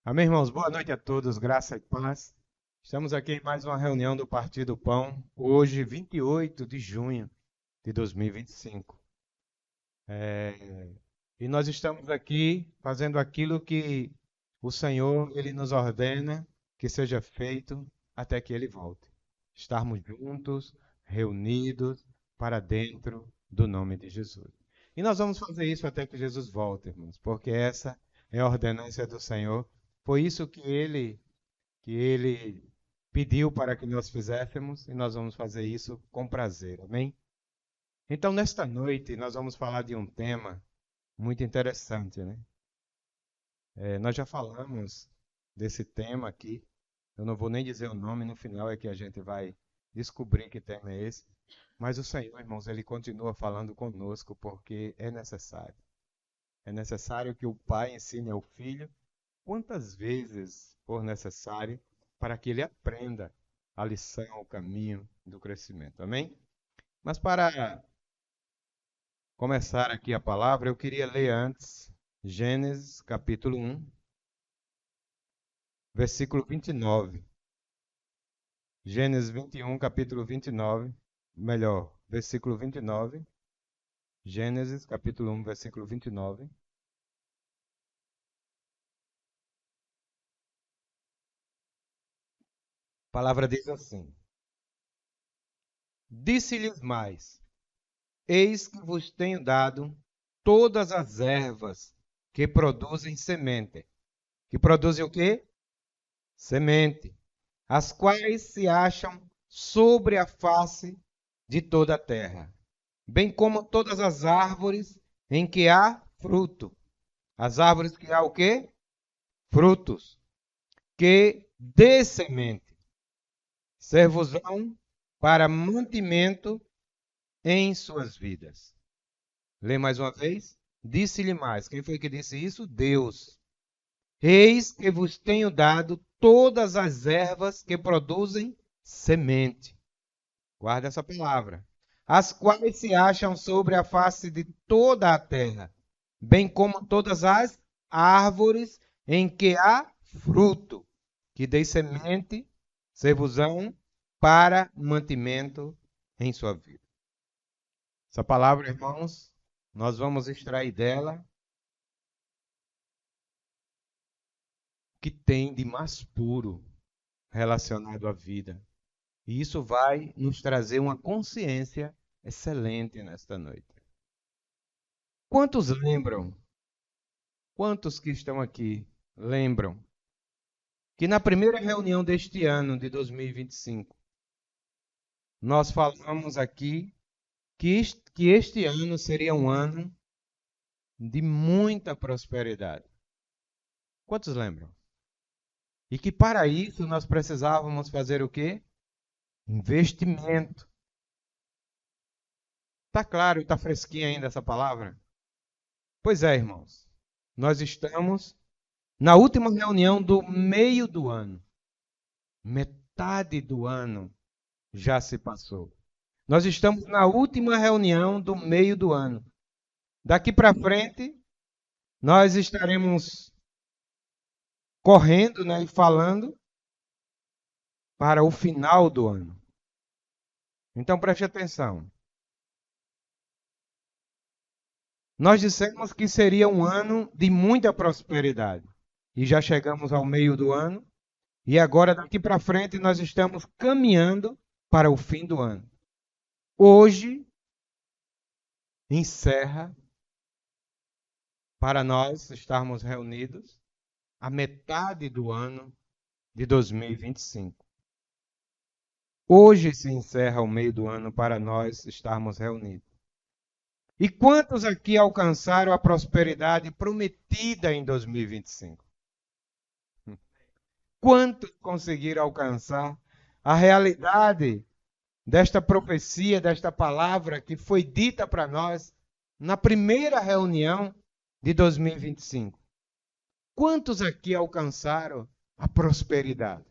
Amém, irmãos? Boa noite a todos, graça e paz. Estamos aqui em mais uma reunião do Partido Pão, hoje, 28 de junho de 2025. E nós estamos aqui fazendo aquilo que o Senhor, Ele nos ordena que seja feito até que Ele volte. Estarmos juntos, reunidos, para dentro do nome de Jesus. E nós vamos fazer isso até que Jesus volte, irmãos, porque essa é a ordenança do Senhor. Foi isso que ele pediu para que nós fizéssemos e nós vamos fazer isso com prazer, amém? Então, nesta noite, nós vamos falar de um tema muito interessante, né? Nós já falamos desse tema aqui, eu não vou nem dizer o nome, no final é que a gente vai descobrir que tema é esse, mas o Senhor, irmãos, ele continua falando conosco porque é necessário. É necessário que o pai ensine ao filho quantas vezes for necessário para que ele aprenda a lição, o caminho do crescimento. Amém? Mas para começar aqui a palavra, eu queria ler antes Gênesis capítulo 1, versículo 29. Gênesis 21, capítulo 29, melhor, versículo 29. Gênesis capítulo 1, versículo 29. A palavra diz assim: Disse-lhes mais: Eis que vos tenho dado todas as ervas que produzem semente. Que produzem o quê? Semente. As quais se acham sobre a face de toda a terra, bem como todas as árvores em que há fruto. As árvores que há o quê? Frutos. Que dê semente. Servos-ão para mantimento em suas vidas. Lê mais uma vez. Disse-lhe mais. Quem foi que disse isso? Deus. Eis que vos tenho dado todas as ervas que produzem semente. Guarda essa palavra. As quais se acham sobre a face de toda a terra, bem como todas as árvores em que há fruto, que dê semente, servos-ão para mantimento em sua vida. Essa palavra, irmãos, nós vamos extrair dela o que tem de mais puro relacionado à vida. E isso vai nos trazer uma consciência excelente nesta noite. Quantos lembram? Quantos que estão aqui lembram que na primeira reunião deste ano de 2025, nós falamos aqui que este ano seria um ano de muita prosperidade? Quantos lembram? E que para isso nós precisávamos fazer o quê? Investimento. Tá claro e tá fresquinha ainda essa palavra? Pois é, irmãos. Nós estamos na última reunião do meio do ano. Metade do ano já se passou. Nós estamos na última reunião do meio do ano. Daqui para frente, nós estaremos correndo, né, e falando para o final do ano. Então preste atenção. Nós dissemos que seria um ano de muita prosperidade. E já chegamos ao meio do ano. E agora, daqui para frente, nós estamos caminhando para o fim do ano. Hoje encerra, para nós estarmos reunidos, a metade do ano de 2025. Hoje se encerra o meio do ano para nós estarmos reunidos. E quantos aqui alcançaram a prosperidade prometida em 2025? Quantos conseguiram alcançar a realidade desta profecia, desta palavra que foi dita para nós na primeira reunião de 2025? Quantos aqui alcançaram a prosperidade?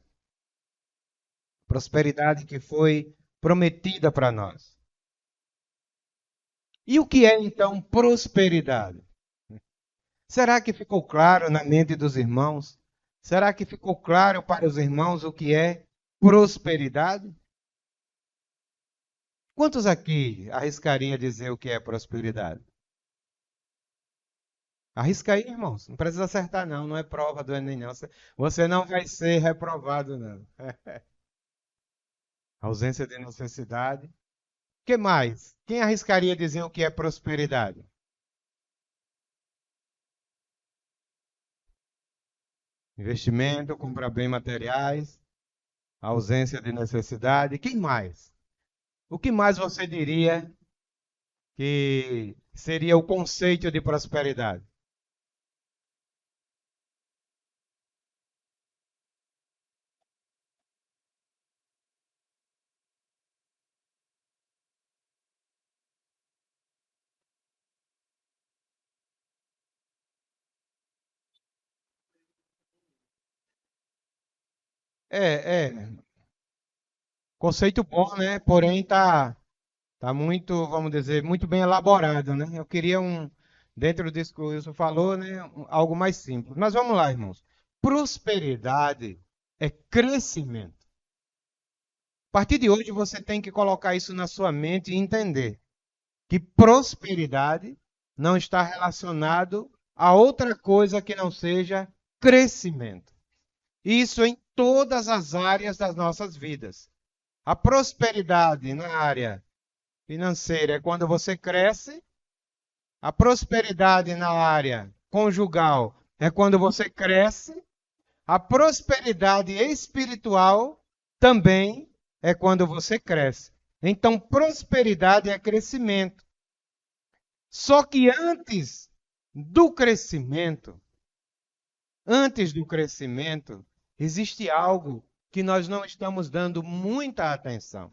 Prosperidade que foi prometida para nós. E o que é então prosperidade? Será que ficou claro na mente dos irmãos Será que ficou claro para os irmãos o que é prosperidade? Quantos aqui arriscariam dizer o que é prosperidade? Arrisca aí, irmãos. Não precisa acertar, não. Não é prova do Enem, não. Você não vai ser reprovado, não. Ausência de necessidade. O que mais? Quem arriscaria dizer o que é prosperidade? Investimento, comprar bem materiais, ausência de necessidade. Quem mais? O que mais você diria que seria o conceito de prosperidade? É, conceito bom, né? Porém, tá muito, vamos dizer, muito bem elaborado, né? Eu queria dentro disso que o Wilson falou, né? Algo mais simples. Mas vamos lá, irmãos. Prosperidade é crescimento. A partir de hoje, você tem que colocar isso na sua mente e entender que prosperidade não está relacionado a outra coisa que não seja crescimento. Isso em todas as áreas das nossas vidas. A prosperidade na área financeira é quando você cresce, a prosperidade na área conjugal é quando você cresce, a prosperidade espiritual também é quando você cresce. Então, prosperidade é crescimento. Só que do crescimento, antes do crescimento, existe algo que nós não estamos dando muita atenção.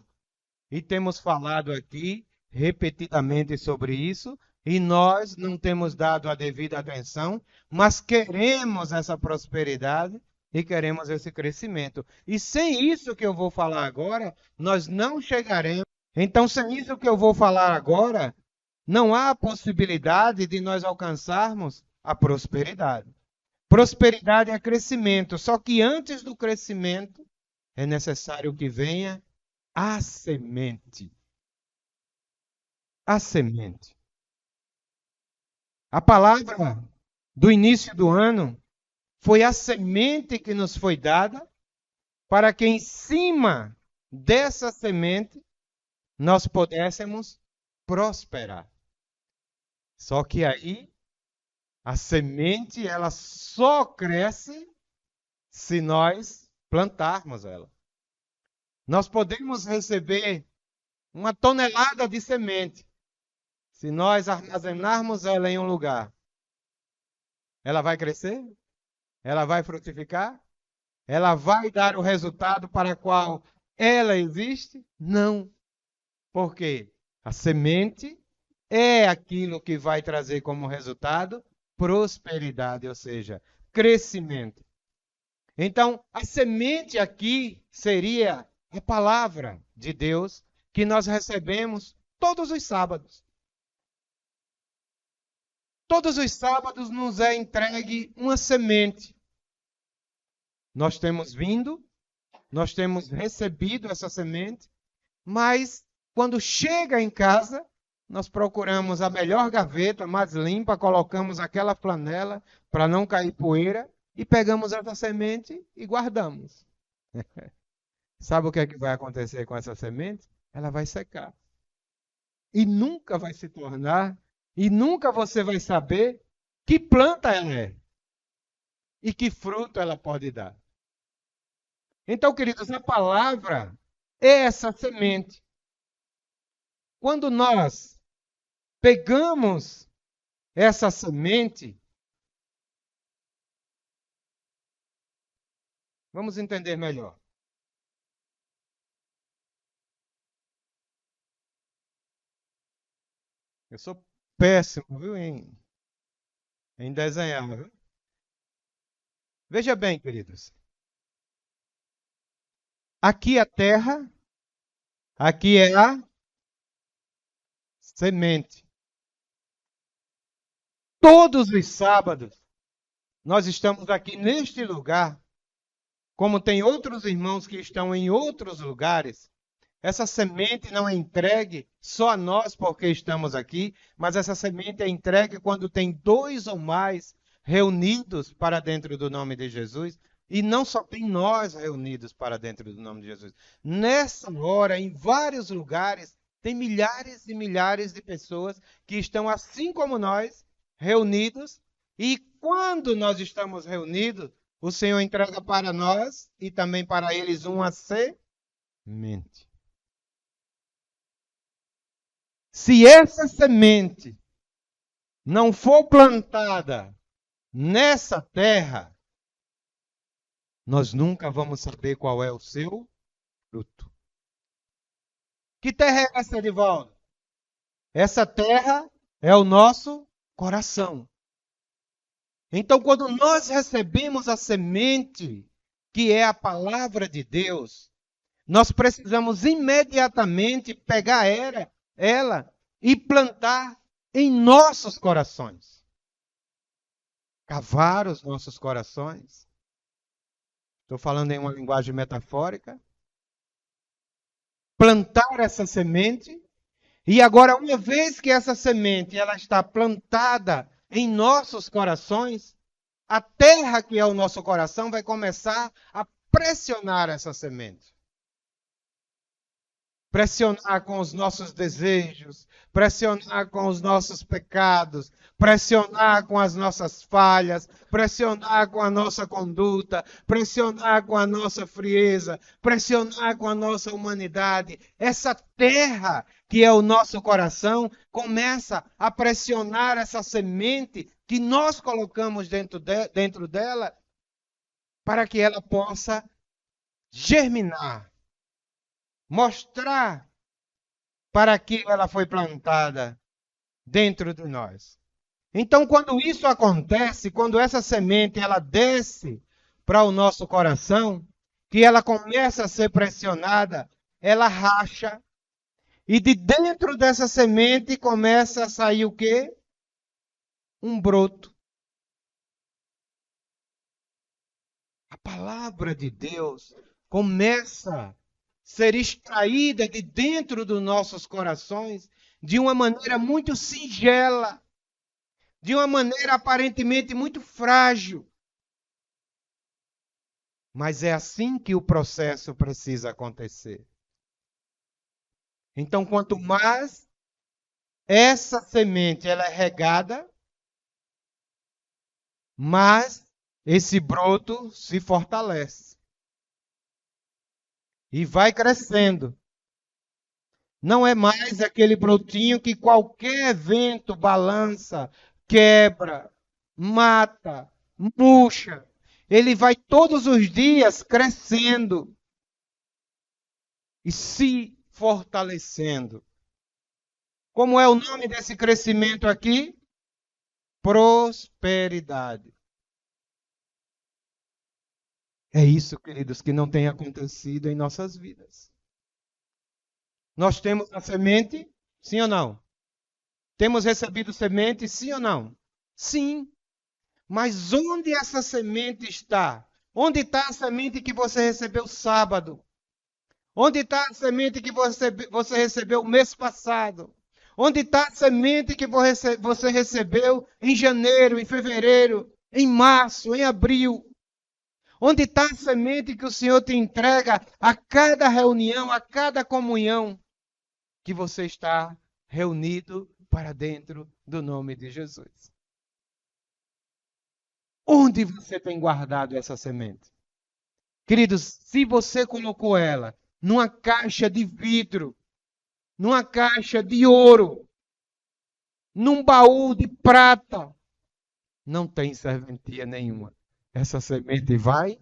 E temos falado aqui repetidamente sobre isso, e nós não temos dado a devida atenção, mas queremos essa prosperidade e queremos esse crescimento. E sem isso que eu vou falar agora, nós não chegaremos. Então, sem isso que eu vou falar agora, não há possibilidade de nós alcançarmos a prosperidade. Prosperidade é crescimento, só que antes do crescimento é necessário que venha a semente. A semente. A palavra do início do ano foi a semente que nos foi dada para que em cima dessa semente nós pudéssemos prosperar. Só que aí a semente ela só cresce se nós plantarmos ela. Nós podemos receber uma tonelada de semente. Se nós armazenarmos ela em um lugar, ela vai crescer? Ela vai frutificar? Ela vai dar o resultado para o qual ela existe? Não. Por quê? A semente é aquilo que vai trazer como resultado prosperidade, ou seja, crescimento. Então, a semente aqui seria a palavra de Deus que nós recebemos todos os sábados. Todos os sábados nos é entregue uma semente. Nós temos vindo, nós temos recebido essa semente, mas quando chega em casa, nós procuramos a melhor gaveta, mais limpa, colocamos aquela flanela para não cair poeira e pegamos essa semente e guardamos. Sabe o que é que vai acontecer com essa semente? Ela vai secar. E nunca vai se tornar, e nunca você vai saber que planta ela é e que fruto ela pode dar. Então, queridos, a palavra é essa semente. Quando nós pegamos essa semente, vamos entender melhor. Eu sou péssimo, viu, em desenhar, viu? Veja bem, queridos. Aqui é a terra, aqui é a semente. Todos os sábados nós estamos aqui neste lugar, como tem outros irmãos que estão em outros lugares, essa semente não é entregue só a nós porque estamos aqui, mas essa semente é entregue quando tem 2 ou mais reunidos para dentro do nome de Jesus. E não só tem nós reunidos para dentro do nome de Jesus. Nessa hora, em vários lugares, tem milhares e milhares de pessoas que estão assim como nós, reunidos. E quando nós estamos reunidos, o Senhor entrega para nós e também para eles uma semente. Se essa semente não for plantada nessa terra, nós nunca vamos saber qual é o seu fruto. Que terra é essa, Edivaldo? Essa terra é o nosso coração. Então, quando nós recebemos a semente, que é a palavra de Deus, nós precisamos imediatamente pegar ela e plantar em nossos corações. Cavar os nossos corações. Estou falando em uma linguagem metafórica. Plantar essa semente. E agora, uma vez que essa semente ela está plantada em nossos corações, a terra que é o nosso coração vai começar a pressionar essa semente. Pressionar com os nossos desejos, pressionar com os nossos pecados, pressionar com as nossas falhas, pressionar com a nossa conduta, pressionar com a nossa frieza, pressionar com a nossa humanidade. Essa terra que é o nosso coração começa a pressionar essa semente que nós colocamos dentro dela para que ela possa germinar. Mostrar para que ela foi plantada dentro de nós. Então, quando isso acontece, quando essa semente ela desce para o nosso coração, que ela começa a ser pressionada, ela racha, e de dentro dessa semente começa a sair o quê? Um broto. A palavra de Deus começa ser extraída de dentro dos nossos corações de uma maneira muito singela, de uma maneira aparentemente muito frágil. Mas é assim que o processo precisa acontecer. Então, quanto mais essa semente ela é regada, mais esse broto se fortalece. E vai crescendo. Não é mais aquele brotinho que qualquer vento balança, quebra, mata, murcha. Ele vai todos os dias crescendo e se fortalecendo. Como é o nome desse crescimento aqui? Prosperidade. É isso, queridos, que não tem acontecido em nossas vidas. Nós temos a semente, sim ou não? Temos recebido semente, sim ou não? Sim. Mas onde essa semente está? Onde está a semente que você recebeu sábado? Onde está a semente que você recebeu mês passado? Onde está a semente que você recebeu em janeiro, em fevereiro, em março, em abril? Onde está a semente que o Senhor te entrega a cada reunião, a cada comunhão que você está reunido para dentro do nome de Jesus? Onde você tem guardado essa semente? Queridos, se você colocou ela numa caixa de vidro, numa caixa de ouro, num baú de prata, não tem serventia nenhuma. Essa semente vai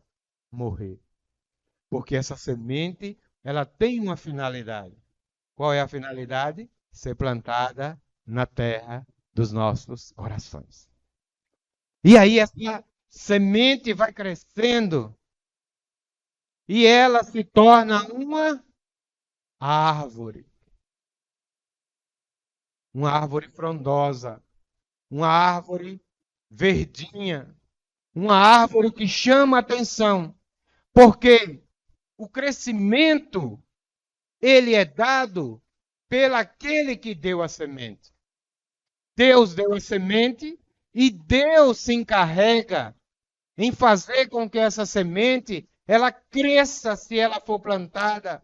morrer. Porque essa semente, ela tem uma finalidade. Qual é a finalidade? Ser plantada na terra dos nossos corações. E aí essa semente vai crescendo e ela se torna uma árvore. Uma árvore frondosa, uma árvore verdinha, uma árvore que chama a atenção, porque o crescimento, ele é dado pelaquele que deu a semente. Deus deu a semente e Deus se encarrega em fazer com que essa semente ela cresça se ela for plantada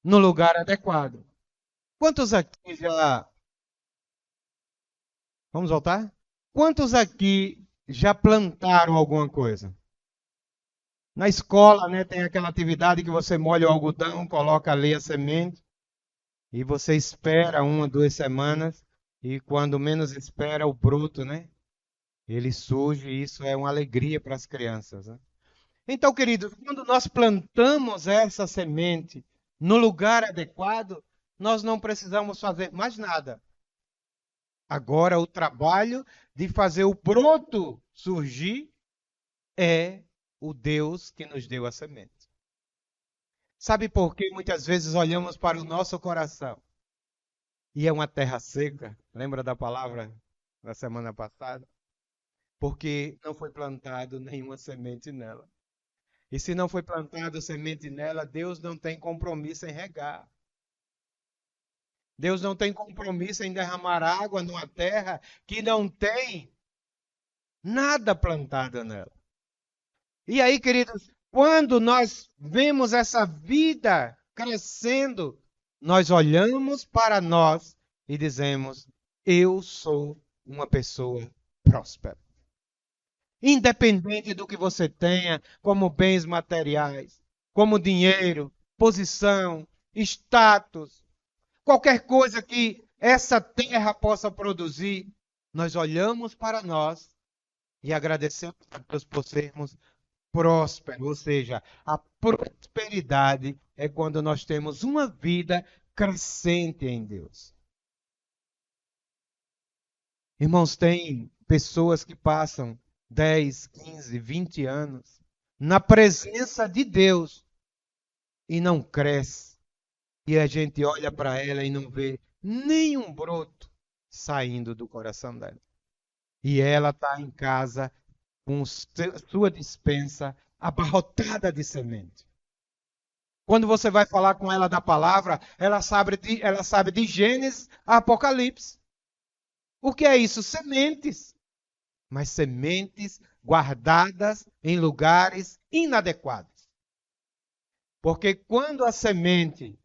no lugar adequado. Quantos aqui já... Vamos voltar? Quantos aqui já plantaram alguma coisa? Na escola, né, tem aquela atividade que você molha o algodão, coloca ali a semente e você espera 1, 2 semanas e quando menos espera o broto, né? Ele surge e isso é uma alegria para as crianças, né? Então, queridos, quando nós plantamos essa semente no lugar adequado, nós não precisamos fazer mais nada. Agora, o trabalho de fazer o broto surgir é o Deus que nos deu a semente. Sabe por que muitas vezes olhamos para o nosso coração e é uma terra seca? Lembra da palavra da semana passada? Porque não foi plantado nenhuma semente nela. E se não foi plantada semente nela, Deus não tem compromisso em regar. Deus não tem compromisso em derramar água numa terra que não tem nada plantado nela. E aí, queridos, quando nós vemos essa vida crescendo, nós olhamos para nós e dizemos: eu sou uma pessoa próspera. Independente do que você tenha, como bens materiais, como dinheiro, posição, status, qualquer coisa que essa terra possa produzir, nós olhamos para nós e agradecemos a Deus por sermos prósperos. Ou seja, a prosperidade é quando nós temos uma vida crescente em Deus. Irmãos, tem pessoas que passam 10, 15, 20 anos na presença de Deus e não cresce. E a gente olha para ela e não vê nenhum broto saindo do coração dela. E ela está em casa com sua despensa abarrotada de semente. Quando você vai falar com ela da palavra, ela sabe de Gênesis a Apocalipse. O que é isso? Sementes. Mas sementes guardadas em lugares inadequados. Porque quando a semente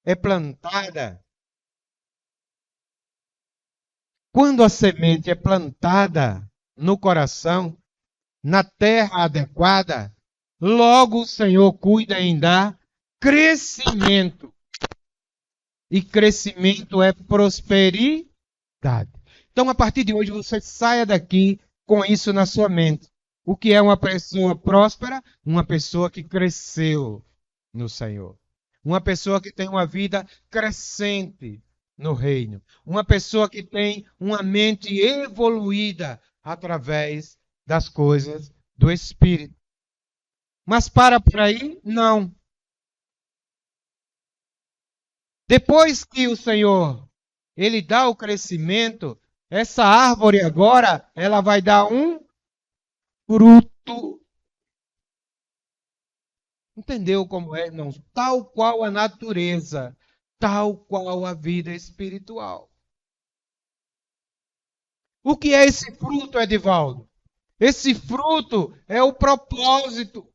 é plantada, no coração, na terra adequada, logo o Senhor cuida em dar crescimento. E crescimento é prosperidade. Então, a partir de hoje, você saia daqui com isso na sua mente. O que é uma pessoa próspera? Uma pessoa que cresceu no Senhor. Uma pessoa que tem uma vida crescente no reino. Uma pessoa que tem uma mente evoluída através das coisas do Espírito. Mas para por aí? Não. Depois que o Senhor, ele dá o crescimento, essa árvore agora, ela vai dar um fruto. Entendeu como é, irmãos? Tal qual a natureza, tal qual a vida espiritual. O que é esse fruto, Edivaldo? Esse fruto é o propósito.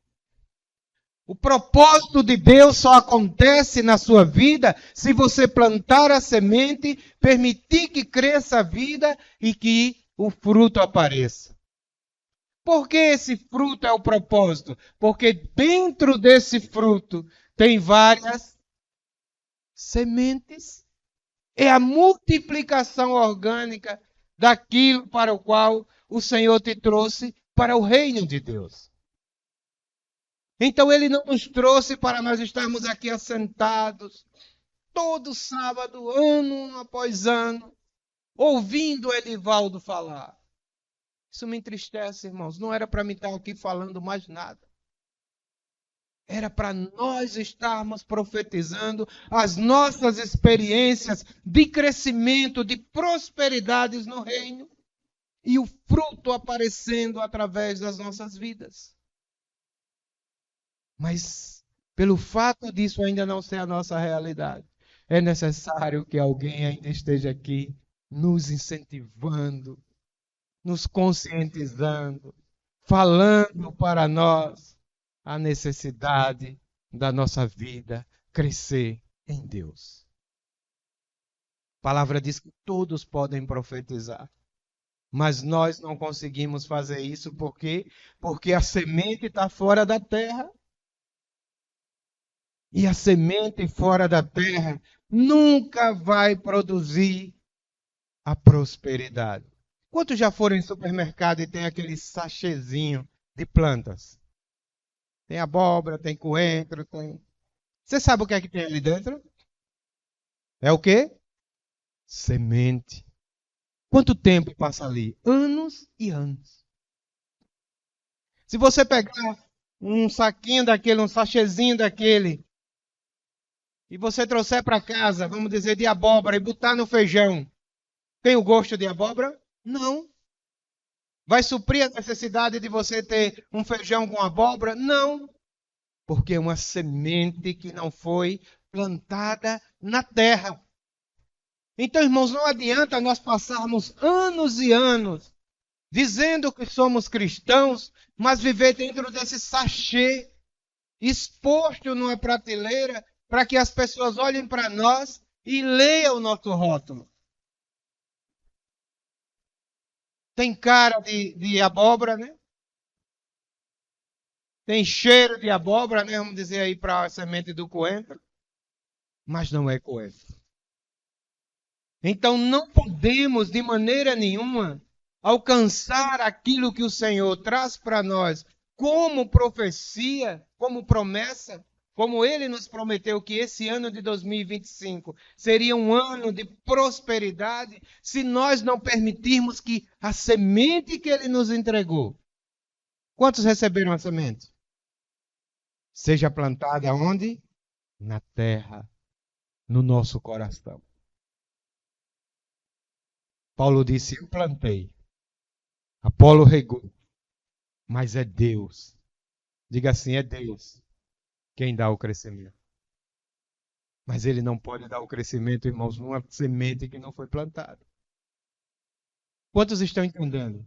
O propósito de Deus só acontece na sua vida se você plantar a semente, permitir que cresça a vida e que o fruto apareça. Por que esse fruto é o propósito? Porque dentro desse fruto tem várias sementes. É a multiplicação orgânica daquilo para o qual o Senhor te trouxe para o reino de Deus. Então ele não nos trouxe para nós estarmos aqui assentados todo sábado, ano após ano, ouvindo Edivaldo falar. Isso me entristece, irmãos. Não era para mim estar aqui falando mais nada. Era para nós estarmos profetizando as nossas experiências de crescimento, de prosperidades no reino. e o fruto aparecendo através das nossas vidas. Mas, pelo fato disso ainda não ser a nossa realidade, é necessário que alguém ainda esteja aqui nos incentivando, nos conscientizando, falando para nós a necessidade da nossa vida crescer em Deus. A palavra diz que todos podem profetizar, mas nós não conseguimos fazer isso porque a semente está fora da terra. E a semente fora da terra nunca vai produzir a prosperidade. Quantos já foram em supermercado e tem aquele sachêzinho de plantas? Tem abóbora, tem coentro, tem... Você sabe o que é que tem ali dentro? É o quê? Semente. Quanto tempo passa ali? Anos e anos. Se você pegar um saquinho daquele, um sachêzinho daquele, e você trouxer para casa, vamos dizer, de abóbora, e botar no feijão, tem o gosto de abóbora? Não. Vai suprir a necessidade de você ter um feijão com abóbora? Não. Porque é uma semente que não foi plantada na terra. Então, irmãos, não adianta nós passarmos anos e anos dizendo que somos cristãos, mas viver dentro desse sachê, exposto numa prateleira, para que as pessoas olhem para nós e leiam o nosso rótulo. Tem cara de abóbora, né? Tem cheiro de abóbora, né? Vamos dizer aí para a semente do coentro. Mas não é coentro. Então não podemos de maneira nenhuma alcançar aquilo que o Senhor traz para nós como profecia, como promessa, como Ele nos prometeu que esse ano de 2025 seria um ano de prosperidade, se nós não permitirmos que a semente que Ele nos entregou. Quantos receberam a semente? Seja plantada onde? Na terra, no nosso coração. Paulo disse: eu plantei, Apolo regou, mas é Deus. Diga assim: é Deus quem dá o crescimento. Mas Ele não pode dar o crescimento, irmãos, numa semente que não foi plantada. Quantos estão entendendo?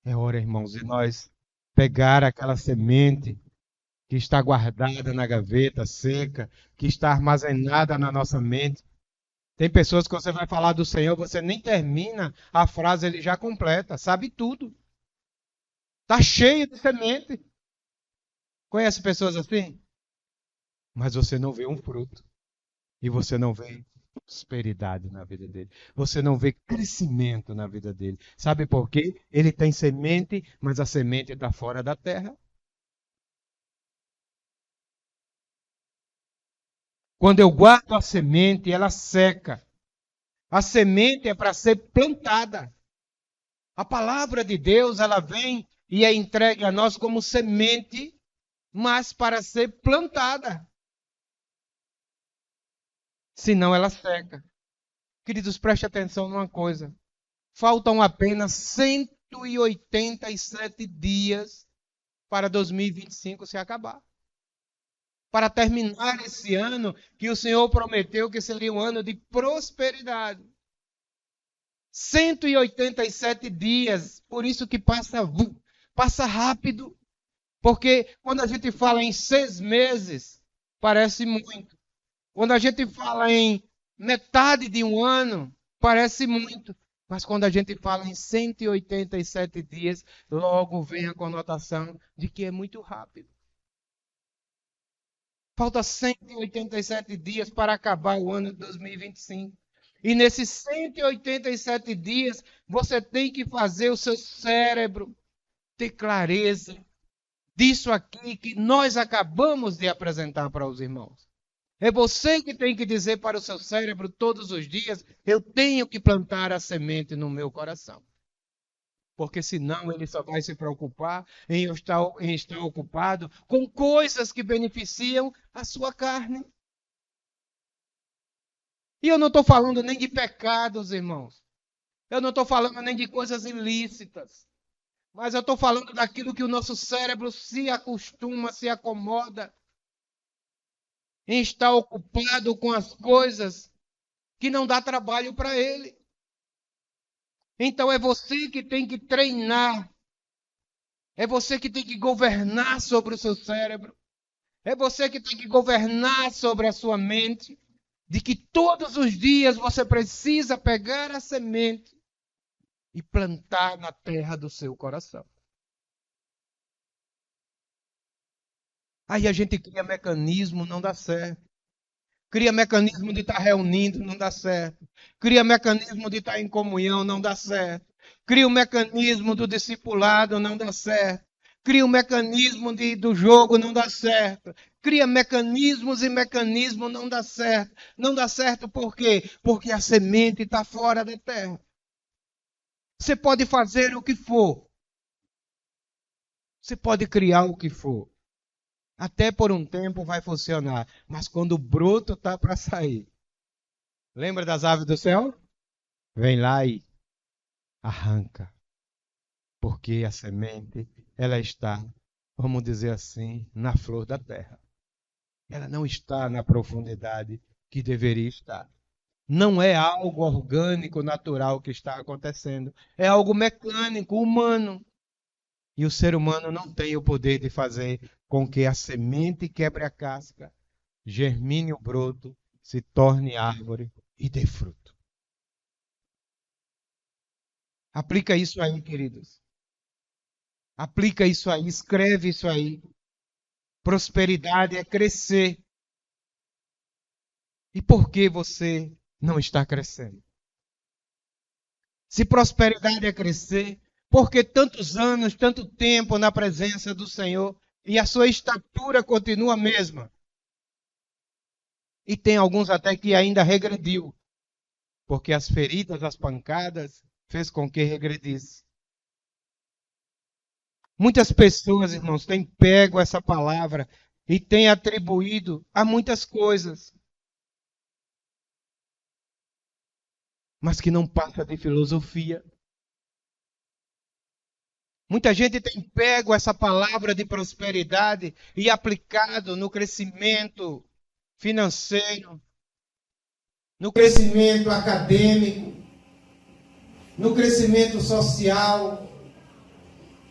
É hora, irmãos, de nós pegar aquela semente que está guardada na gaveta, seca, que está armazenada na nossa mente. Tem pessoas que você vai falar do Senhor, você nem termina a frase, ele já completa, sabe tudo. Está cheio de semente. Conhece pessoas assim? Mas você não vê um fruto. E você não vê prosperidade na vida dele. Você não vê crescimento na vida dele. Sabe por quê? Ele tem semente, mas a semente está fora da terra. Quando eu guardo a semente, ela seca. A semente é para ser plantada. A palavra de Deus, ela vem e é entregue a nós como semente, mas para ser plantada. Senão ela seca. Queridos, preste atenção numa coisa. Faltam apenas 187 dias para 2025 se acabar. Para terminar esse ano que o Senhor prometeu que seria um ano de prosperidade. 187 dias, por isso que passa rápido. Porque quando a gente fala em 6 meses, parece muito. Quando a gente fala em metade de um ano, parece muito. Mas quando a gente fala em 187 dias, logo vem a conotação de que é muito rápido. Falta 187 dias para acabar o ano de 2025. E nesses 187 dias, você tem que fazer o seu cérebro ter clareza disso aqui que nós acabamos de apresentar para os irmãos. É você que tem que dizer para o seu cérebro todos os dias: eu tenho que plantar a semente no meu coração. Porque senão ele só vai se preocupar em estar ocupado com coisas que beneficiam a sua carne. E eu não estou falando nem de pecados, irmãos. Eu não estou falando nem de coisas ilícitas, mas eu estou falando daquilo que o nosso cérebro se acostuma, se acomoda em estar ocupado com as coisas que não dá trabalho para ele. Então é você que tem que treinar, é você que tem que governar sobre o seu cérebro, é você que tem que governar sobre a sua mente, de que todos os dias você precisa pegar a semente e plantar na terra do seu coração. Aí a gente cria mecanismo, não dá certo. Cria mecanismo de estar reunindo, não dá certo. Cria mecanismo de estar em comunhão, não dá certo. Cria o mecanismo do discipulado, não dá certo. Cria o mecanismo do jogo, não dá certo. Cria mecanismos e mecanismos, não dá certo. Não dá certo por quê? Porque a semente está fora da terra. Você pode fazer o que for. Você pode criar o que for. Até por um tempo vai funcionar. Mas quando o broto está para sair. Lembra das aves do céu? Vem lá e arranca. Porque a semente, ela está, vamos dizer assim, na flor da terra. Ela não está na profundidade que deveria estar. Não é algo orgânico, natural que está acontecendo. É algo mecânico, humano. E o ser humano não tem o poder de fazer com que a semente quebre a casca, germine o broto, se torne árvore e dê fruto. Aplica isso aí, queridos. Aplica isso aí, escreve isso aí. Prosperidade é crescer. E por que você não está crescendo? Se prosperidade é crescer, por que tantos anos, tanto tempo na presença do Senhor e a sua estatura continua a mesma? E tem alguns até que ainda regrediu, porque as feridas, as pancadas, fez com que regredisse. Muitas pessoas, irmãos, têm pego essa palavra e têm atribuído a muitas coisas, mas que não passa de filosofia. Muita gente tem pego essa palavra de prosperidade e aplicado no crescimento financeiro, no crescimento acadêmico, no crescimento social.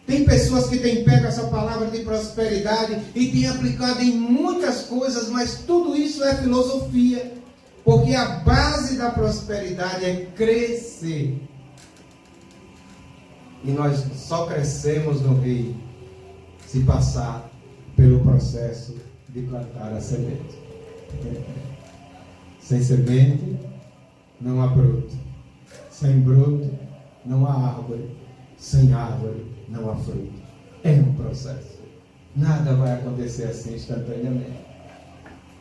Tem pessoas que têm pego essa palavra de prosperidade e têm aplicado em muitas coisas, mas tudo isso é filosofia. Porque a base da prosperidade é crescer. E nós só crescemos no reino se passar pelo processo de plantar a semente. Sem semente, não há broto. Sem broto, não há árvore. Sem árvore, não há fruto. É um processo. Nada vai acontecer assim instantaneamente.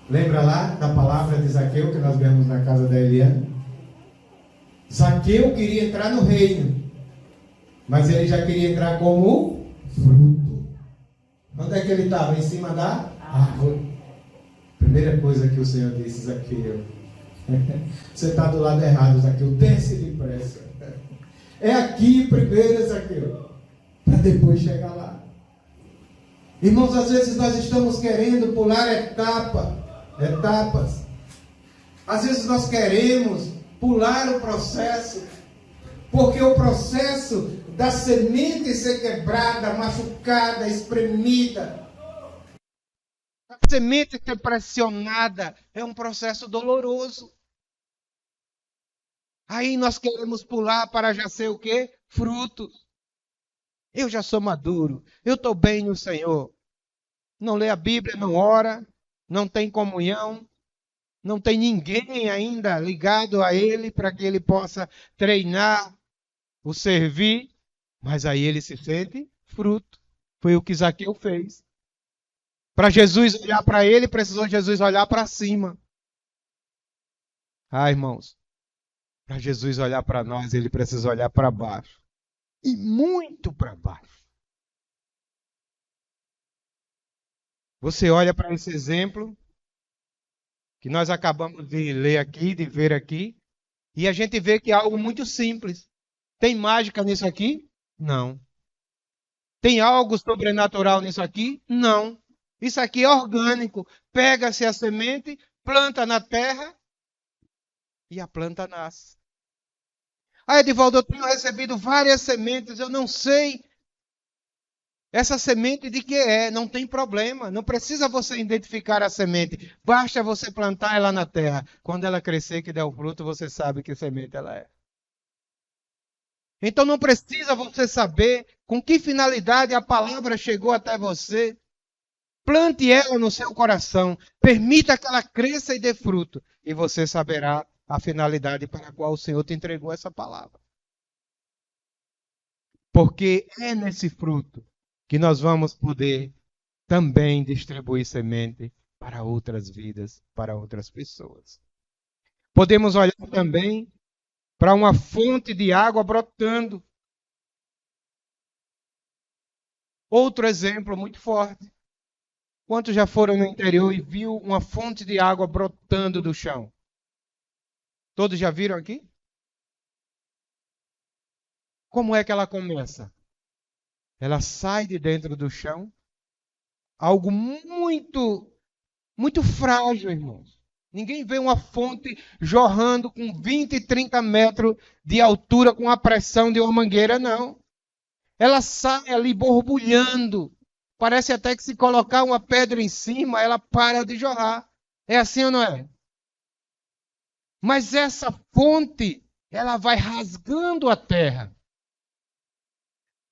Lembra lá da palavra de Zaqueu que nós vemos na casa da Eliane? Zaqueu queria entrar no reino, mas ele já queria entrar como fruto. Onde é que ele estava? Em cima da árvore. Primeira coisa que o Senhor disse, Zaqueu. Você está do lado errado, Zaqueu. Desce depressa. É aqui primeiro, Zaqueu, para depois chegar lá. Irmãos, às vezes nós estamos querendo pular etapas. Às vezes nós queremos pular o processo, porque o processo da semente ser quebrada, machucada, espremida, a semente ser pressionada, é um processo doloroso. Aí nós queremos pular para já ser o quê? Frutos. Eu já sou maduro, eu estou bem no Senhor. Não lê a Bíblia, não ora, não tem comunhão, não tem ninguém ainda ligado a Ele para que Ele possa treinar, o servir, mas aí ele se sente fruto. Foi o que Zaqueu fez. Para Jesus olhar para ele, precisou Jesus olhar para cima. Ah, irmãos, para Jesus olhar para nós, ele precisa olhar para baixo. E muito para baixo. Você olha para esse exemplo que nós acabamos de ler aqui, de ver aqui, e a gente vê que é algo muito simples. Tem mágica nisso aqui? Não. Tem algo sobrenatural nisso aqui? Não. Isso aqui é orgânico. Pega-se a semente, planta na terra e a planta nasce. Ah, Edivaldo, eu tenho recebido várias sementes, eu não sei essa semente de que é, não tem problema. Não precisa você identificar a semente. Basta você plantar ela na terra. Quando ela crescer, que der o fruto, você sabe que semente ela é. Então não precisa você saber com que finalidade a palavra chegou até você. Plante ela no seu coração. Permita que ela cresça e dê fruto. E você saberá a finalidade para a qual o Senhor te entregou essa palavra. Porque é nesse fruto que nós vamos poder também distribuir semente para outras vidas, para outras pessoas. Podemos olhar também para uma fonte de água brotando. Outro exemplo muito forte. Quantos já foram no interior e viu uma fonte de água brotando do chão? Todos já viram aqui? Como é que ela começa? Ela sai de dentro do chão, algo muito frágil, irmãos. Ninguém vê uma fonte jorrando com 20, 30 metros de altura com a pressão de uma mangueira, não. Ela sai ali borbulhando. Parece até que se colocar uma pedra em cima, ela para de jorrar. É assim ou não é? Mas essa fonte, ela vai rasgando a terra.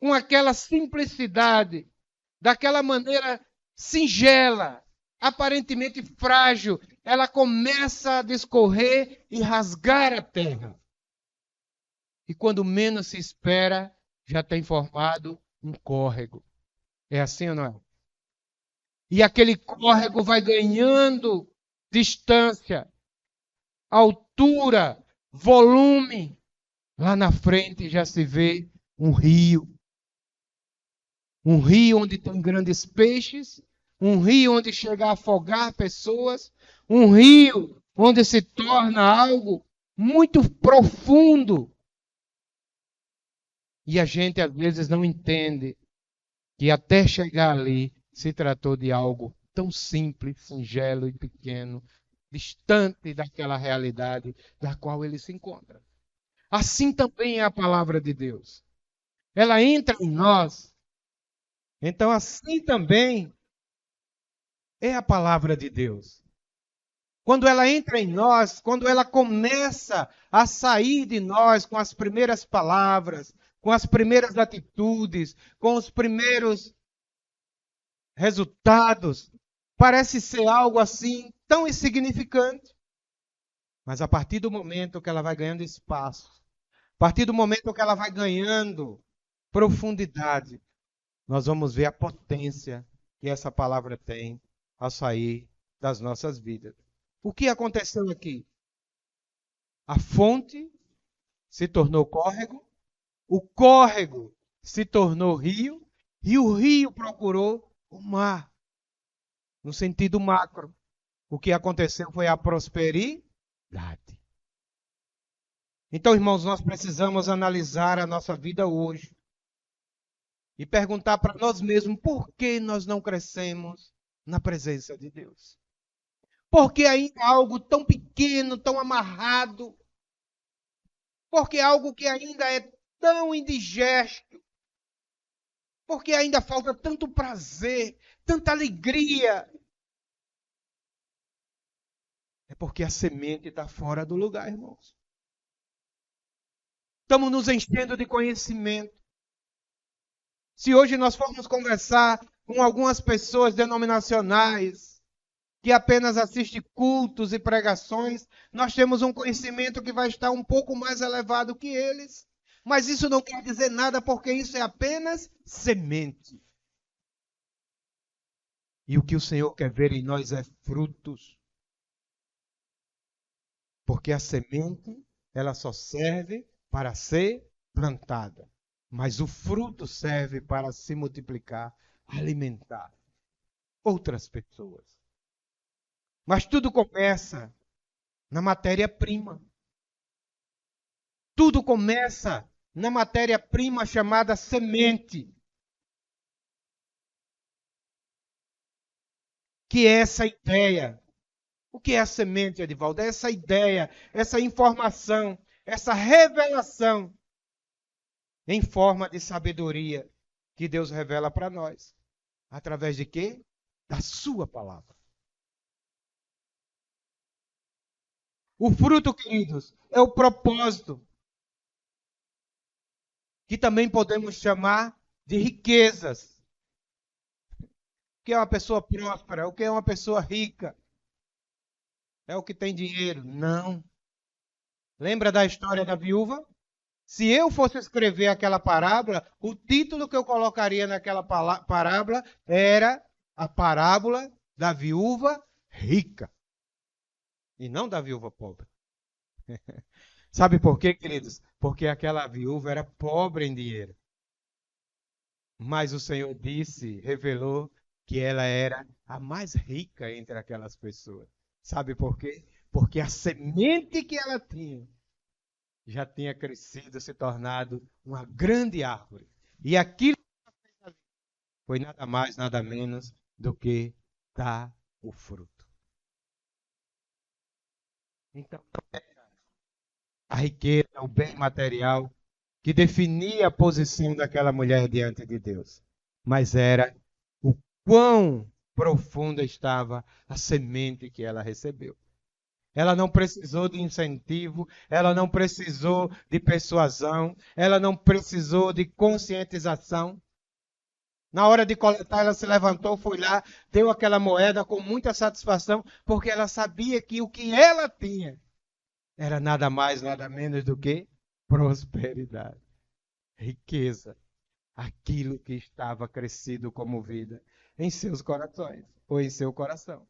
Com aquela simplicidade, daquela maneira singela, aparentemente frágil, ela começa a discorrer e rasgar a terra. E quando menos se espera, já tem formado um córrego. É assim ou não é? E aquele córrego vai ganhando distância, altura, volume. Lá na frente já se vê um rio. Um rio onde tem grandes peixes, um rio onde chega a afogar pessoas, um rio onde se torna algo muito profundo. E a gente às vezes não entende que até chegar ali se tratou de algo tão simples, singelo e pequeno, distante daquela realidade da qual ele se encontra. Assim também é a palavra de Deus. Ela entra em nós. Então, assim também é a palavra de Deus. Quando ela entra em nós, quando ela começa a sair de nós com as primeiras palavras, com as primeiras atitudes, com os primeiros resultados, parece ser algo assim tão insignificante. Mas a partir do momento que ela vai ganhando espaço, a partir do momento que ela vai ganhando profundidade, nós vamos ver a potência que essa palavra tem ao sair das nossas vidas. O que aconteceu aqui? A fonte se tornou córrego, o córrego se tornou rio, e o rio procurou o mar, no sentido macro. O que aconteceu foi a prosperidade. Então, irmãos, nós precisamos analisar a nossa vida hoje e perguntar para nós mesmos por que nós não crescemos na presença de Deus. Porque ainda é algo tão pequeno, tão amarrado, porque é algo que ainda é tão indigesto, porque ainda falta tanto prazer, tanta alegria. É porque a semente está fora do lugar, irmãos. Estamos nos enchendo de conhecimento. Se hoje nós formos conversar com algumas pessoas denominacionais, que apenas assistem cultos e pregações, nós temos um conhecimento que vai estar um pouco mais elevado que eles. Mas isso não quer dizer nada, porque isso é apenas semente. E o que o Senhor quer ver em nós é frutos. Porque a semente, ela só serve para ser plantada. Mas o fruto serve para se multiplicar, alimentar outras pessoas. Mas tudo começa na matéria-prima. Tudo começa na matéria-prima chamada semente. Que é essa ideia. O que é a semente, Edivaldo? É essa ideia, essa informação, essa revelação em forma de sabedoria que Deus revela para nós. Através de quê? Da sua palavra. O fruto, queridos, é o propósito, que também podemos chamar de riquezas. O que é uma pessoa próspera? O que é uma pessoa rica? É o que tem dinheiro? Não. Lembra da história da viúva? Se eu fosse escrever aquela parábola, o título que eu colocaria naquela parábola era a parábola da viúva rica e não da viúva pobre. Sabe por quê, queridos? Porque aquela viúva era pobre em dinheiro. Mas o Senhor disse, revelou que ela era a mais rica entre aquelas pessoas. Sabe por quê? Porque a semente que ela tinha já tinha crescido, se tornado uma grande árvore. E aquilo foi nada mais, nada menos do que dar o fruto. Então, a riqueza, o bem material, que definia a posição daquela mulher diante de Deus, mas era o quão profunda estava a semente que ela recebeu. Ela não precisou de incentivo, ela não precisou de persuasão, ela não precisou de conscientização. Na hora de coletar, ela se levantou, foi lá, deu aquela moeda com muita satisfação, porque ela sabia que o que ela tinha era nada mais, nada menos do que prosperidade, riqueza, aquilo que estava crescido como vida em seus corações, ou em seu coração.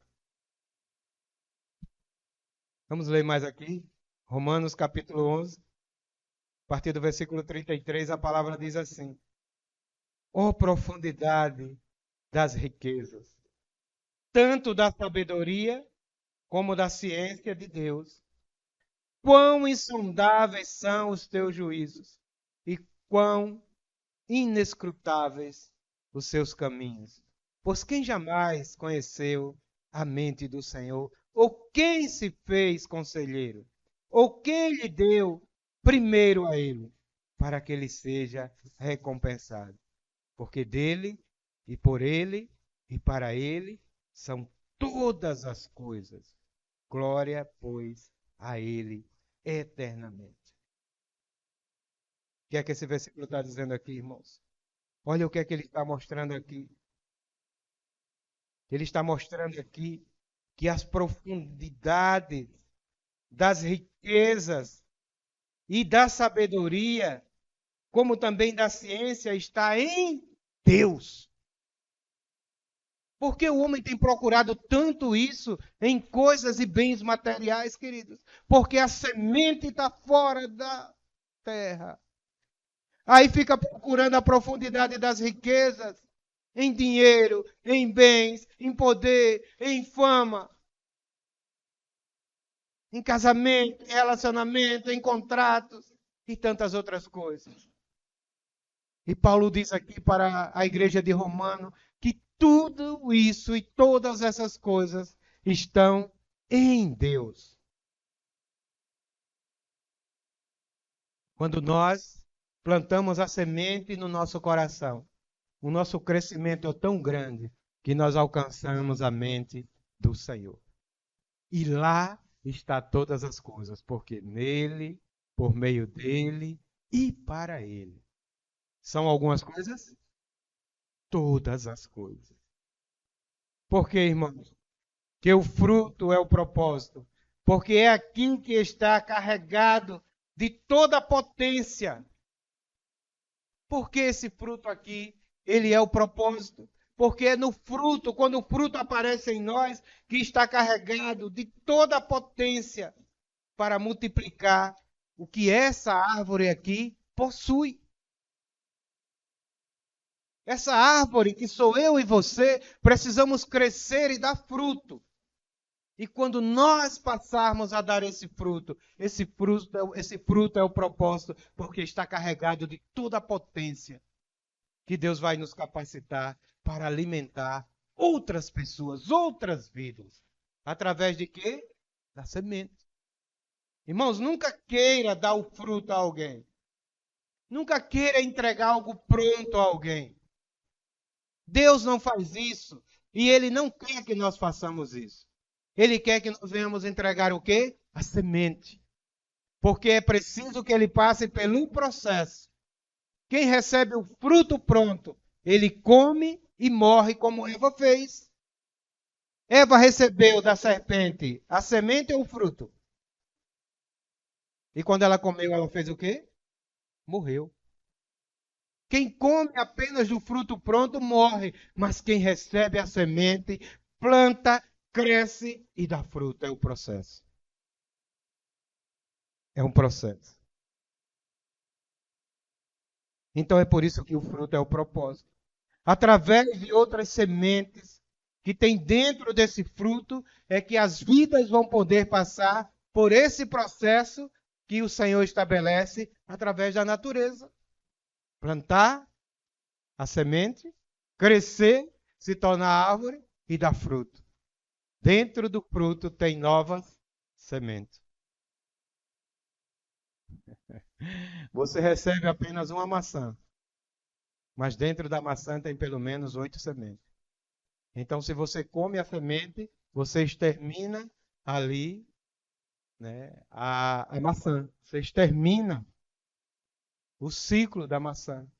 Vamos ler mais aqui, Romanos capítulo 11, a partir do versículo 33, a palavra diz assim: ó profundidade das riquezas, tanto da sabedoria como da ciência de Deus. Quão insondáveis são os teus juízos e quão inescrutáveis os seus caminhos. Pois quem jamais conheceu a mente do Senhor? Ou quem se fez conselheiro? Ou quem lhe deu primeiro a ele, para que ele seja recompensado? Porque dele, e por ele, e para ele são todas as coisas. Glória, pois, a ele eternamente. O que é que esse versículo está dizendo aqui, irmãos? Olha o que é que ele está mostrando aqui. Ele está mostrando aqui que as profundidades das riquezas e da sabedoria, como também da ciência, está em Deus. Por que o homem tem procurado tanto isso em coisas e bens materiais, queridos? Porque a semente está fora da terra. Aí fica procurando a profundidade das riquezas em dinheiro, em bens, em poder, em fama, em casamento, em relacionamento, em contratos e tantas outras coisas. E Paulo diz aqui para a igreja de Romano que tudo isso e todas essas coisas estão em Deus. Quando nós plantamos a semente no nosso coração, o nosso crescimento é tão grande que nós alcançamos a mente do Senhor. E lá está todas as coisas, porque nele, por meio dele e para ele. São algumas coisas? Todas as coisas. Por quê, irmãos? Que o fruto é o propósito. Porque é aquilo que está carregado de toda a potência. Por que esse fruto aqui, ele é o propósito? Porque é no fruto, quando o fruto aparece em nós, que está carregado de toda a potência para multiplicar o que essa árvore aqui possui. Essa árvore que sou eu e você, precisamos crescer e dar fruto. E quando nós passarmos a dar esse fruto é o propósito, porque está carregado de toda a potência que Deus vai nos capacitar para alimentar outras pessoas, outras vidas. Através de quê? Da semente. Irmãos, nunca queira dar o fruto a alguém. Nunca queira entregar algo pronto a alguém. Deus não faz isso. E Ele não quer que nós façamos isso. Ele quer que nós venhamos entregar o quê? A semente. Porque é preciso que ele passe pelo processo. Quem recebe o fruto pronto, ele come e morre como Eva fez. Eva recebeu da serpente a semente ou o fruto? E quando ela comeu, ela fez o quê? Morreu. Quem come apenas do fruto pronto morre, mas quem recebe a semente, planta, cresce e dá fruto. É o processo. É um processo. Então é por isso que o fruto é o propósito. Através de outras sementes que tem dentro desse fruto, é que as vidas vão poder passar por esse processo que o Senhor estabelece através da natureza. Plantar a semente, crescer, se tornar árvore e dar fruto. Dentro do fruto tem novas sementes. Você recebe apenas uma maçã, mas dentro da maçã tem pelo menos 8 sementes. Então, se você come a semente, você extermina ali, né, a maçã. Você extermina o ciclo da maçã.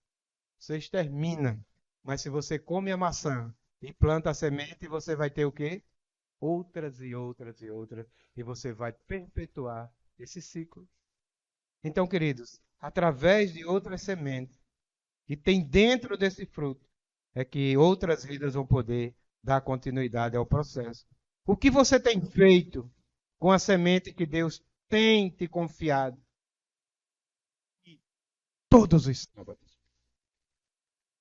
Você extermina. Mas se você come a maçã e planta a semente, você vai ter o quê? Outras e outras e outras. E você vai perpetuar esse ciclo. Então, queridos, através de outras sementes que tem dentro desse fruto, é que outras vidas vão poder dar continuidade ao processo. O que você tem feito com a semente que Deus tem te confiado? Todos os sábados.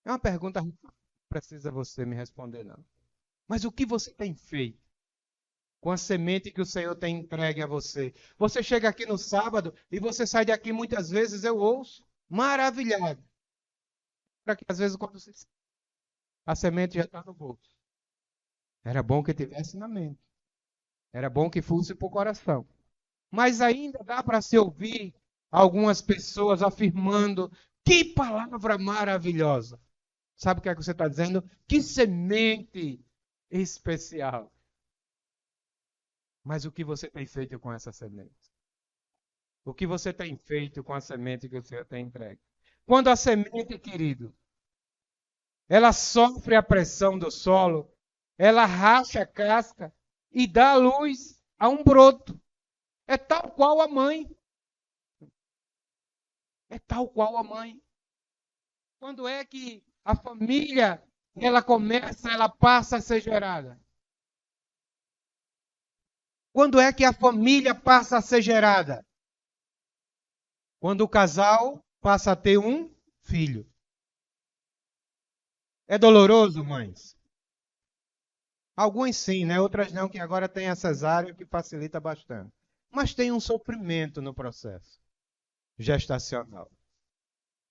É uma pergunta que não precisa você me responder, não. Mas o que você tem feito com a semente que o Senhor tem entregue a você? Você chega aqui no sábado e você sai daqui muitas vezes, eu ouço, maravilhado. Para que às vezes quando você... a semente já está no bolso. Era bom que tivesse na mente. Era bom que fosse para o coração. Mas ainda dá para se ouvir algumas pessoas afirmando: que palavra maravilhosa! Sabe o que é que você está dizendo? Que semente especial! Mas o que você tem feito com essa semente? O que você tem feito com a semente que o Senhor tem entregue? Quando a semente, querido, ela sofre a pressão do solo, ela racha a casca e dá luz a um broto. É tal qual a mãe. É tal qual a mãe. Quando é que a família, ela passa a ser gerada? Quando é que a família passa a ser gerada? Quando o casal passa a ter um filho. É doloroso, mães? Alguns sim, né? Outras não, que agora tem a cesárea que facilita bastante. Mas tem um sofrimento no processo gestacional.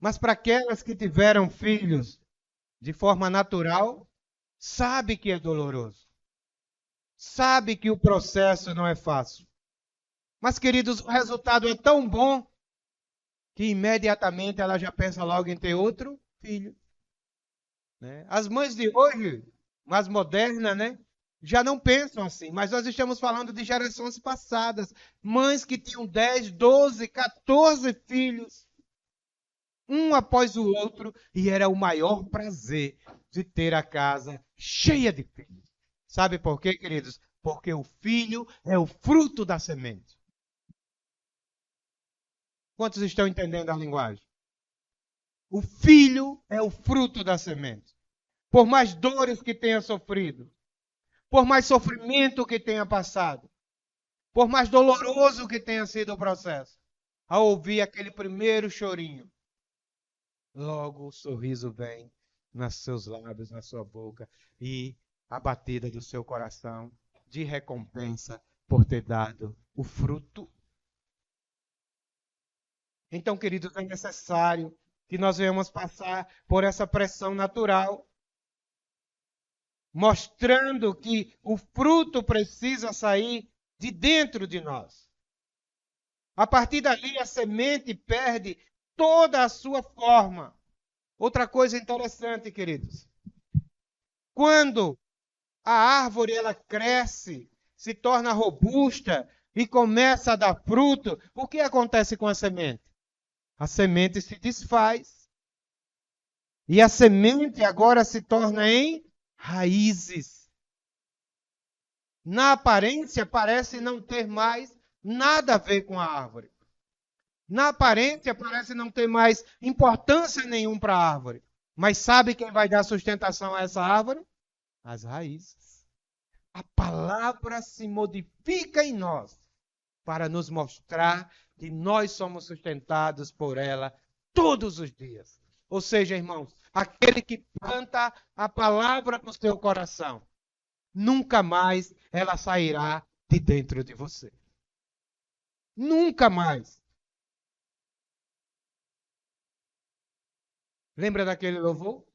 Mas para aquelas que tiveram filhos de forma natural, sabe que é doloroso. Sabe que o processo não é fácil. Mas, queridos, o resultado é tão bom que imediatamente ela já pensa logo em ter outro filho. Né? As mães de hoje, mais modernas, né? Já não pensam assim, mas nós estamos falando de gerações passadas. Mães que tinham 10, 12, 14 filhos, um após o outro, e era o maior prazer de ter a casa cheia de filhos. Sabe por quê, queridos? Porque o filho é o fruto da semente. Quantos estão entendendo a linguagem? O filho é o fruto da semente. Por mais dores que tenha sofrido, por mais sofrimento que tenha passado, por mais doloroso que tenha sido o processo, ao ouvir aquele primeiro chorinho, logo o sorriso vem nos seus lábios, na sua boca, e a batida do seu coração de recompensa por ter dado o fruto. Então, queridos, é necessário que nós venhamos passar por essa pressão natural, mostrando que o fruto precisa sair de dentro de nós. A partir dali, a semente perde toda a sua forma. Outra coisa interessante, queridos. Quando a árvore ela cresce, se torna robusta e começa a dar fruto, o que acontece com a semente? A semente se desfaz. E a semente agora se torna em raízes. Na aparência, parece não ter mais nada a ver com a árvore. Na aparência, parece não ter mais importância nenhuma para a árvore. Mas sabe quem vai dar sustentação a essa árvore? As raízes. A palavra se modifica em nós para nos mostrar que nós somos sustentados por ela todos os dias. Ou seja, irmãos, aquele que planta a palavra no seu coração, nunca mais ela sairá de dentro de você. Nunca mais. Lembra daquele louvor?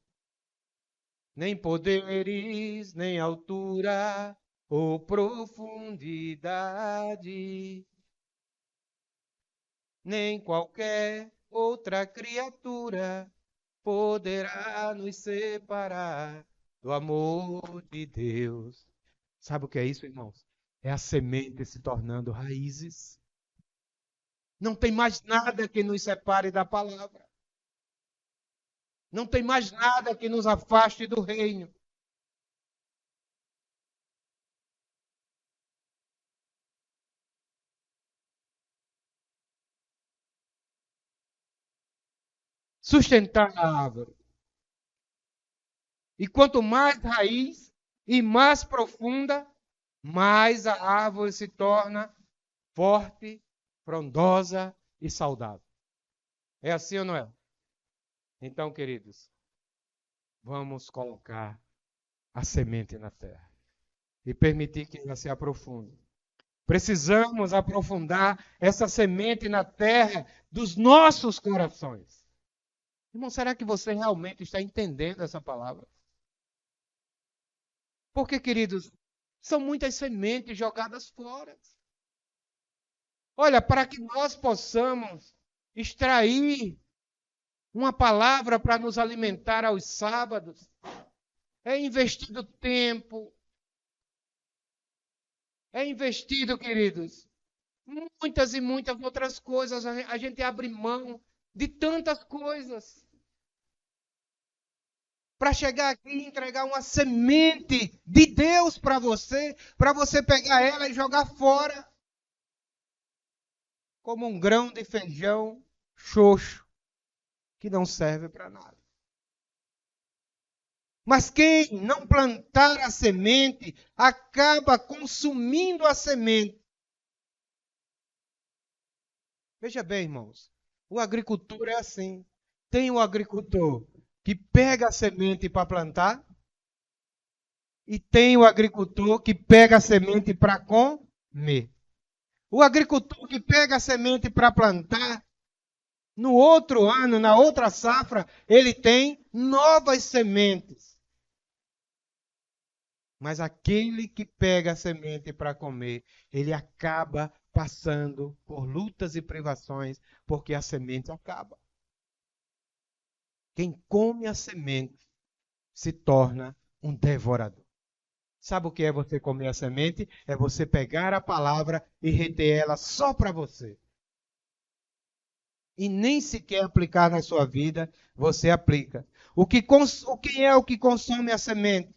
Nem poderes, nem altura ou profundidade, nem qualquer outra criatura poderá nos separar do amor de Deus. Sabe o que é isso, irmãos? É a semente se tornando raízes. Não tem mais nada que nos separe da palavra. Não tem mais nada que nos afaste do reino. Sustentar a árvore. E quanto mais raiz e mais profunda, mais a árvore se torna forte, frondosa e saudável. É assim ou não é? Então, queridos, vamos colocar a semente na terra e permitir que ela se aprofunde. Precisamos aprofundar essa semente na terra dos nossos corações. Irmão, será que você realmente está entendendo essa palavra? Porque, queridos, são muitas sementes jogadas fora. Olha, para que nós possamos extrair uma palavra para nos alimentar aos sábados, é investido tempo, é investido, queridos, muitas e muitas outras coisas. A gente abre mão de tantas coisas para chegar aqui e entregar uma semente de Deus para você pegar ela e jogar fora. Como um grão de feijão xoxo, que não serve para nada. Mas quem não plantar a semente, acaba consumindo a semente. Veja bem, irmãos, o agricultor é assim. Tem o agricultor que pega a semente para plantar, e tem o agricultor que pega a semente para comer. O agricultor que pega a semente para plantar, no outro ano, na outra safra, ele tem novas sementes. Mas aquele que pega a semente para comer, ele acaba passando por lutas e privações, porque a semente acaba. Quem come a semente se torna um devorador. Sabe o que é você comer a semente? É você pegar a palavra e reter ela só para você. E nem sequer aplicar na sua vida, você aplica. Quem é o que consome a semente?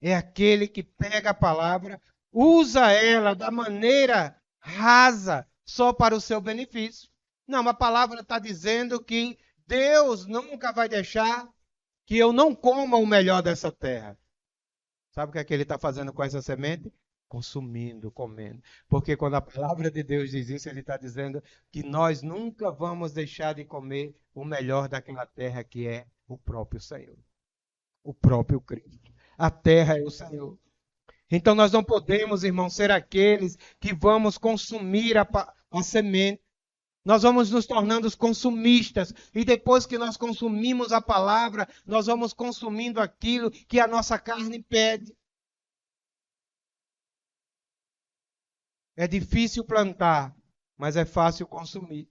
É aquele que pega a palavra, usa ela da maneira rasa, só para o seu benefício. Não, a palavra está dizendo que Deus nunca vai deixar que eu não coma o melhor dessa terra. Sabe o que é que ele está fazendo com essa semente? Consumindo, comendo. Porque quando a palavra de Deus diz isso, ele está dizendo que nós nunca vamos deixar de comer o melhor daquela terra que é o próprio Senhor. O próprio Cristo. A terra é o Senhor. Então nós não podemos, irmãos, ser aqueles que vamos consumir a semente. Nós vamos nos tornando os consumistas. E depois que nós consumimos a palavra, nós vamos consumindo aquilo que a nossa carne pede. É difícil plantar, mas é fácil consumir.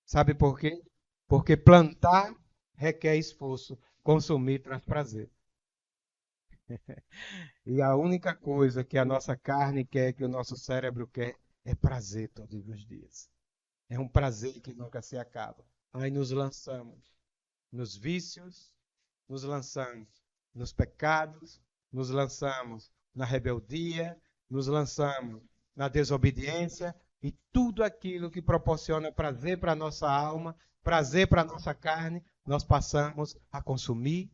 Sabe por quê? Porque plantar requer esforço, consumir traz prazer. E a única coisa que a nossa carne quer, que o nosso cérebro quer, é prazer todos os dias. É um prazer que nunca se acaba. Aí nos lançamos nos vícios, nos lançamos nos pecados, nos lançamos na rebeldia, nos lançamos na desobediência e tudo aquilo que proporciona prazer para a nossa alma, prazer para a nossa carne, nós passamos a consumir,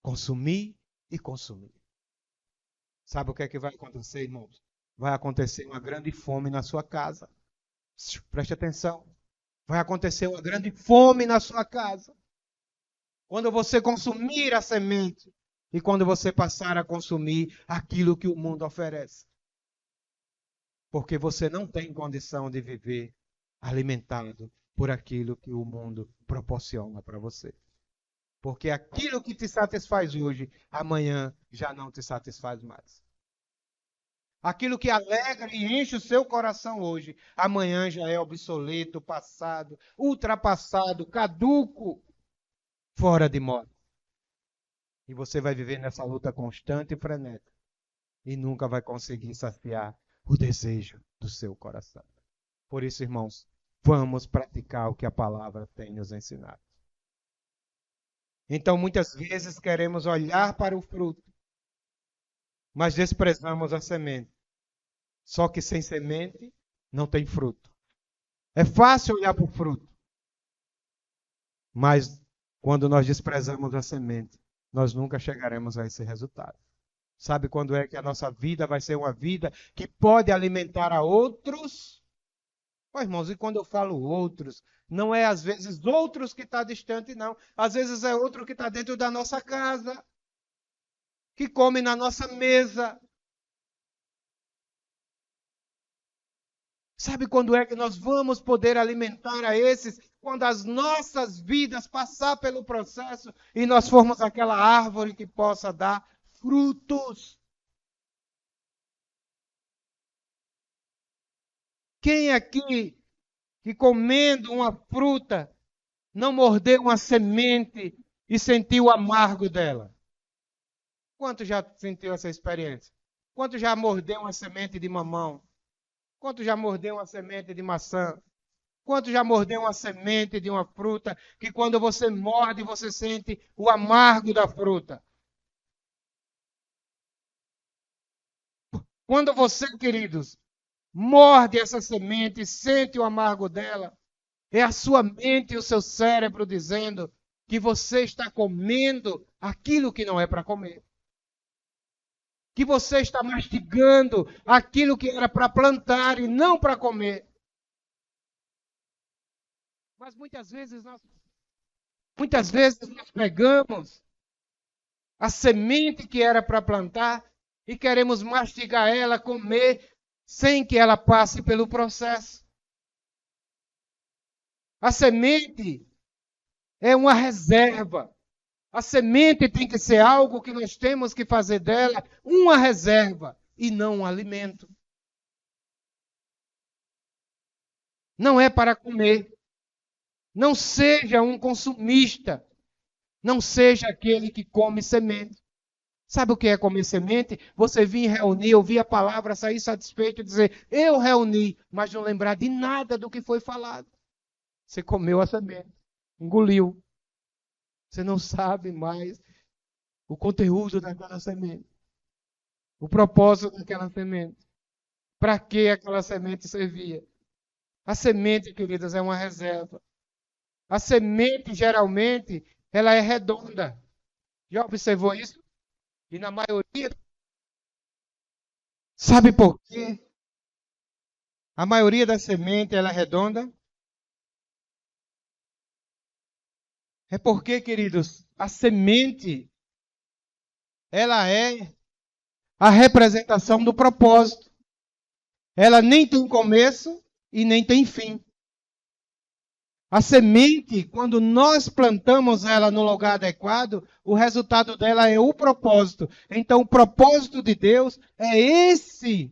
consumir e consumir. Sabe o que é que vai acontecer, irmãos? Vai acontecer uma grande fome na sua casa. Preste atenção. Vai acontecer uma grande fome na sua casa. Quando você consumir a semente e quando você passar a consumir aquilo que o mundo oferece. Porque você não tem condição de viver alimentado por aquilo que o mundo proporciona para você. Porque aquilo que te satisfaz hoje, amanhã já não te satisfaz mais. Aquilo que alegra e enche o seu coração hoje, amanhã já é obsoleto, passado, ultrapassado, caduco, fora de moda. E você vai viver nessa luta constante e frenética. E nunca vai conseguir saciar o desejo do seu coração. Por isso, irmãos, vamos praticar o que a palavra tem nos ensinado. Então, muitas vezes queremos olhar para o fruto, mas desprezamos a semente. Só que sem semente não tem fruto. É fácil olhar para o fruto, mas quando nós desprezamos a semente, nós nunca chegaremos a esse resultado. Sabe quando é que a nossa vida vai ser uma vida que pode alimentar a outros? Oh, irmãos, e quando eu falo outros, não é às vezes outros que está distante, não. Às vezes é outro que está dentro da nossa casa, que come na nossa mesa. Sabe quando é que nós vamos poder alimentar a esses? Quando as nossas vidas passar pelo processo e nós formos aquela árvore que possa dar frutos. Quem aqui que comendo uma fruta não mordeu uma semente e sentiu o amargo dela? Quanto já sentiu essa experiência? Quanto já mordeu uma semente de mamão? Quanto já mordeu uma semente de maçã? Quanto já mordeu uma semente de uma fruta que quando você morde, você sente o amargo da fruta? Quando você, queridos, morde essa semente e sente o amargo dela, é a sua mente e o seu cérebro dizendo que você está comendo aquilo que não é para comer. Que você está mastigando aquilo que era para plantar e não para comer. Mas muitas vezes nós pegamos a semente que era para plantar e queremos mastigar ela, comer, sem que ela passe pelo processo. A semente é uma reserva. A semente tem que ser algo que nós temos que fazer dela uma reserva e não um alimento. Não é para comer. Não seja um consumista. Não seja aquele que come semente. Sabe o que é comer semente? Você vir reunir, ouvir a palavra, sair satisfeito e dizer, eu reuni, mas não lembrar de nada do que foi falado. Você comeu a semente, engoliu. Você não sabe mais o conteúdo daquela semente, o propósito daquela semente, para que aquela semente servia. A semente, queridas, é uma reserva. A semente, geralmente, ela é redonda. Já observou isso? E na maioria, sabe por quê? A maioria da semente ela é redonda. É porque, queridos, a semente ela é a representação do propósito. Ela nem tem começo e nem tem fim. A semente, quando nós plantamos ela no lugar adequado, o resultado dela é o propósito. Então, o propósito de Deus é esse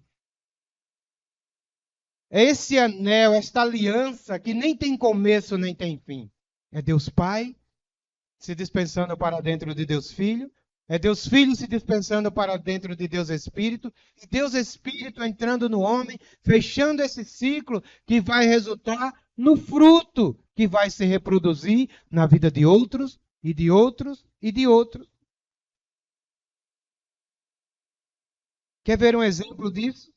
anel, esta aliança que nem tem começo nem tem fim. É Deus Pai se dispensando para dentro de Deus Filho, é Deus Filho se dispensando para dentro de Deus Espírito, e Deus Espírito entrando no homem, fechando esse ciclo que vai resultar no fruto que vai se reproduzir na vida de outros, e de outros, e de outros. Quer ver um exemplo disso?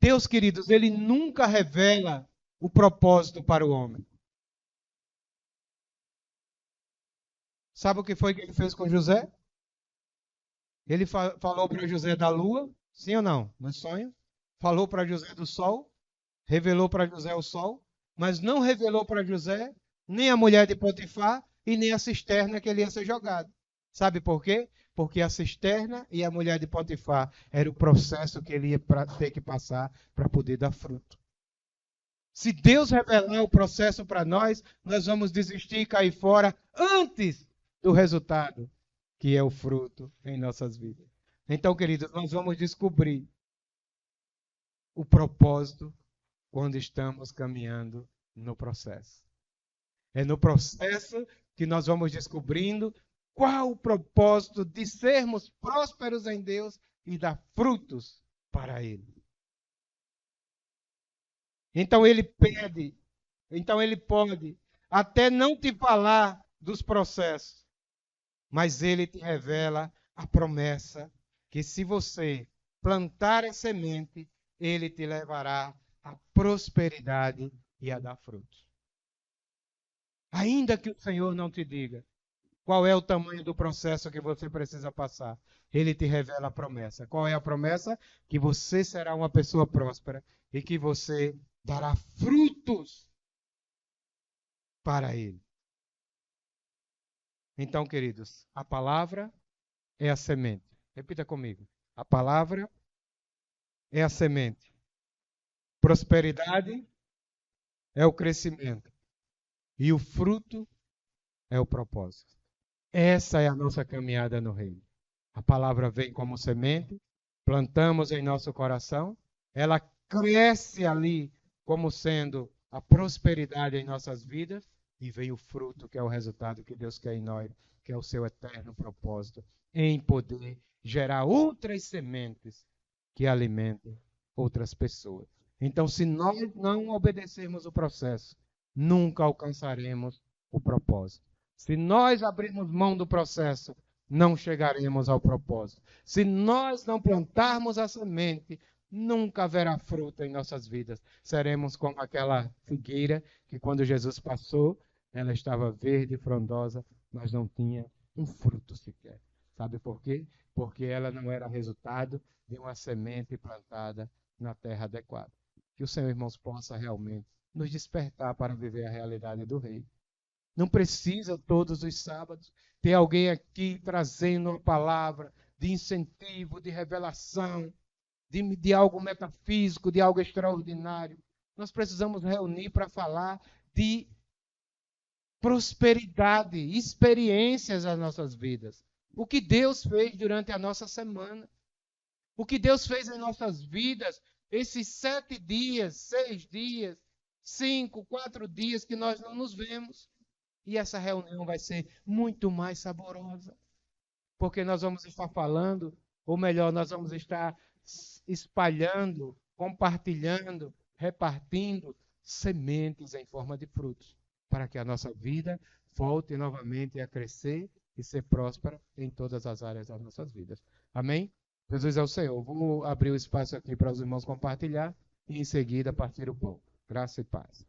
Deus, queridos, ele nunca revela o propósito para o homem. Sabe o que foi que ele fez com José? Ele falou para José da lua, sim ou não? No sonho. Falou para José do sol, revelou para José o sol, mas não revelou para José nem a mulher de Potifar e nem a cisterna que ele ia ser jogado. Sabe por quê? Porque a cisterna e a mulher de Potifar era o processo que ele ia ter que passar para poder dar fruto. Se Deus revelar o processo para nós, nós vamos desistir e cair fora antes do resultado, que é o fruto em nossas vidas. Então, queridos, nós vamos descobrir o propósito quando estamos caminhando no processo. É no processo que nós vamos descobrindo qual o propósito de sermos prósperos em Deus e dar frutos para Ele. Então ele pode até não te falar dos processos, mas ele te revela a promessa que se você plantar a semente, ele te levará à prosperidade e a dar frutos. Ainda que o Senhor não te diga qual é o tamanho do processo que você precisa passar, ele te revela a promessa. Qual é a promessa? Que você será uma pessoa próspera e que você dará frutos para ele. Então, queridos, a palavra é a semente. Repita comigo. A palavra é a semente. Prosperidade é o crescimento. E o fruto é o propósito. Essa é a nossa caminhada no reino. A palavra vem como semente, plantamos em nosso coração, ela cresce ali como sendo a prosperidade em nossas vidas e vem o fruto, que é o resultado que Deus quer em nós, que é o seu eterno propósito, em poder gerar outras sementes que alimentem outras pessoas. Então, se nós não obedecermos o processo, nunca alcançaremos o propósito. Se nós abrirmos mão do processo, não chegaremos ao propósito. Se nós não plantarmos a semente, nunca haverá fruto em nossas vidas. Seremos como aquela figueira que quando Jesus passou, ela estava verde, frondosa, mas não tinha um fruto sequer. Sabe por quê? Porque ela não era resultado de uma semente plantada na terra adequada. Que o Senhor, irmãos, possa realmente nos despertar para viver a realidade do reino. Não precisa todos os sábados ter alguém aqui trazendo uma palavra de incentivo, de revelação, de algo metafísico, de algo extraordinário. Nós precisamos reunir para falar de prosperidade, experiências nas nossas vidas. O que Deus fez durante a nossa semana. O que Deus fez em nossas vidas, esses 7 dias, 6 dias, 5, 4 dias que nós não nos vemos. E essa reunião vai ser muito mais saborosa. Porque nós vamos estar falando, ou melhor, nós vamos estar espalhando, compartilhando, repartindo sementes em forma de frutos, para que a nossa vida volte novamente a crescer e ser próspera em todas as áreas das nossas vidas. Amém? Jesus é o Senhor. Vou abrir o espaço aqui para os irmãos compartilhar e em seguida partir o pão. Graça e paz.